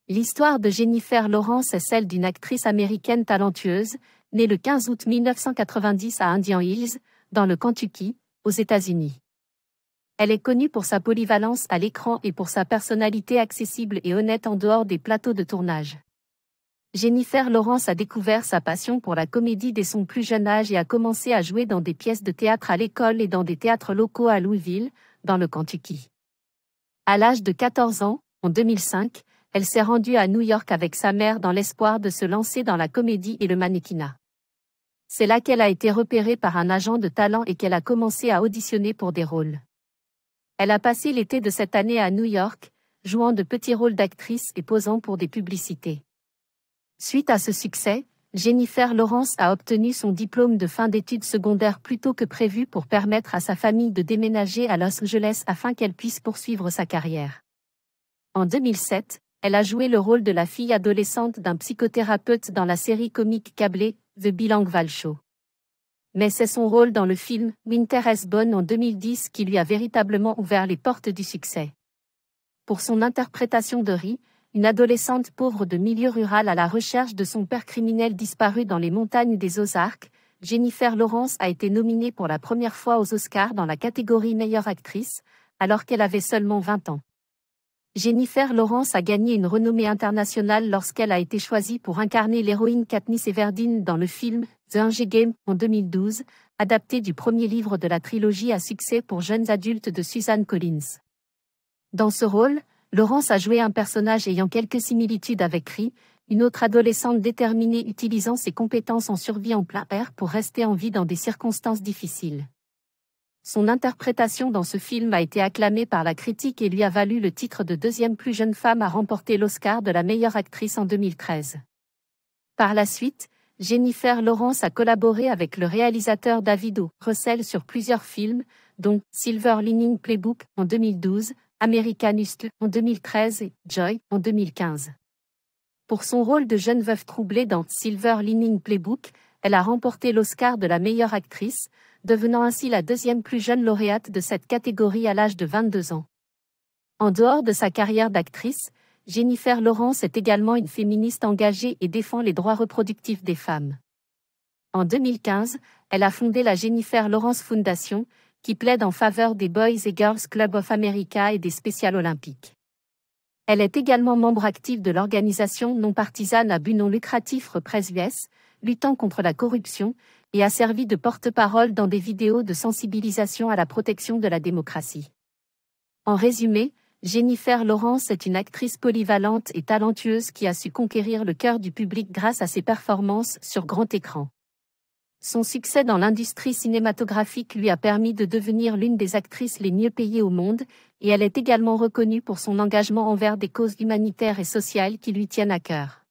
L'histoire de Jennifer Lawrence est celle d'une actrice américaine talentueuse, née le 15 août 1990 à Indian Hills, dans le Kentucky, aux États-Unis. Elle est connue pour sa polyvalence à l'écran et pour sa personnalité accessible et honnête en dehors des plateaux de tournage. Jennifer Lawrence a découvert sa passion pour la comédie dès son plus jeune âge et a commencé à jouer dans des pièces de théâtre à l'école et dans des théâtres locaux à Louisville, dans le Kentucky. À l'âge de 14 ans, en 2005, elle s'est rendue à New York avec sa mère dans l'espoir de se lancer dans la comédie et le mannequinat. C'est là qu'elle a été repérée par un agent de talent et qu'elle a commencé à auditionner pour des rôles. Elle a passé l'été de cette année à New York, jouant de petits rôles d'actrice et posant pour des publicités. Suite à ce succès, Jennifer Lawrence a obtenu son diplôme de fin d'études secondaires plus tôt que prévu pour permettre à sa famille de déménager à Los Angeles afin qu'elle puisse poursuivre sa carrière. En 2007, elle a joué le rôle de la fille adolescente d'un psychothérapeute dans la série comique câblée The Bilingual Show. Mais c'est son rôle dans le film Winter is Bone en 2010 qui lui a véritablement ouvert les portes du succès. Pour son interprétation de Rhea, une adolescente pauvre de milieu rural à la recherche de son père criminel disparu dans les montagnes des Ozarks, Jennifer Lawrence a été nominée pour la première fois aux Oscars dans la catégorie meilleure actrice, alors qu'elle avait seulement 20 ans. Jennifer Lawrence a gagné une renommée internationale lorsqu'elle a été choisie pour incarner l'héroïne Katniss Everdeen dans le film The Hunger Games en 2012, adapté du premier livre de la trilogie à succès pour jeunes adultes de Suzanne Collins. Dans ce rôle, Lawrence a joué un personnage ayant quelques similitudes avec Rhea, une autre adolescente déterminée utilisant ses compétences en survie en plein air pour rester en vie dans des circonstances difficiles. Son interprétation dans ce film a été acclamée par la critique et lui a valu le titre de deuxième plus jeune femme à remporter l'Oscar de la meilleure actrice en 2013. Par la suite, Jennifer Lawrence a collaboré avec le réalisateur David O. Russell sur plusieurs films, dont Silver Lining Playbook en 2012, American Hustle en 2013 et Joy en 2015. Pour son rôle de jeune veuve troublée dans Silver Lining Playbook, elle a remporté l'Oscar de la meilleure actrice, devenant ainsi la deuxième plus jeune lauréate de cette catégorie à l'âge de 22 ans. En dehors de sa carrière d'actrice, Jennifer Lawrence est également une féministe engagée et défend les droits reproductifs des femmes. En 2015, elle a fondé la Jennifer Lawrence Foundation, qui plaide en faveur des Boys and Girls Club of America et des Special Olympiques. Elle est également membre active de l'organisation non partisane à but non lucratif Repress US, luttant contre la corruption, et a servi de porte-parole dans des vidéos de sensibilisation à la protection de la démocratie. En résumé, Jennifer Lawrence est une actrice polyvalente et talentueuse qui a su conquérir le cœur du public grâce à ses performances sur grand écran. Son succès dans l'industrie cinématographique lui a permis de devenir l'une des actrices les mieux payées au monde, et elle est également reconnue pour son engagement envers des causes humanitaires et sociales qui lui tiennent à cœur.